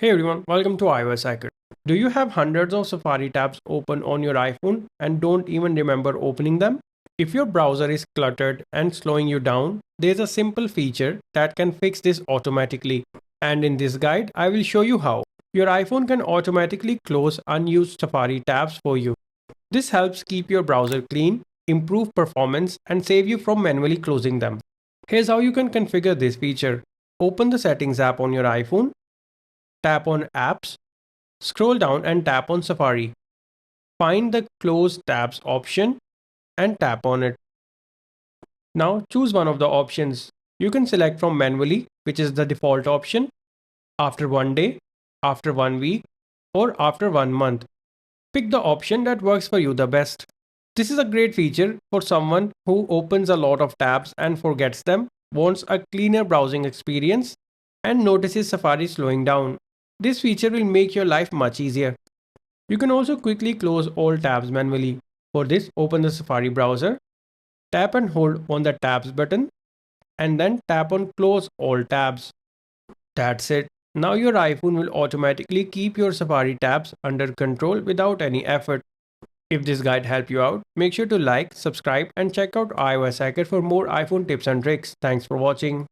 Hey everyone, welcome to iOS Hacker. Do you have hundreds of Safari tabs open on your iPhone and don't even remember opening them? If your browser is cluttered and slowing you down, there's a simple feature that can fix this automatically. And in this guide, I will show you how. Your iPhone can automatically close unused Safari tabs for you. This helps keep your browser clean, improve performance, and save you from manually closing them. Here's how you can configure this feature. Open the Settings app on your iPhone, tap on Apps, scroll down and tap on Safari. Find the Close Tabs option and tap on it. Now choose one of the options. You can select from manually, which is the default option, after 1 day, after 1 week, or after 1 month. Pick the option that works for you the best. This is a great feature for someone who opens a lot of tabs and forgets them, wants a cleaner browsing experience, and notices Safari slowing down. This feature will make your life much easier. You can also quickly close all tabs manually. For this, open the Safari browser, tap and hold on the tabs button, and then tap on close all tabs. That's it. Now your iPhone will automatically keep your Safari tabs under control without any effort. If this guide helped you out, make sure to like, subscribe, and check out iOS Hacker for more iPhone tips and tricks. Thanks for watching.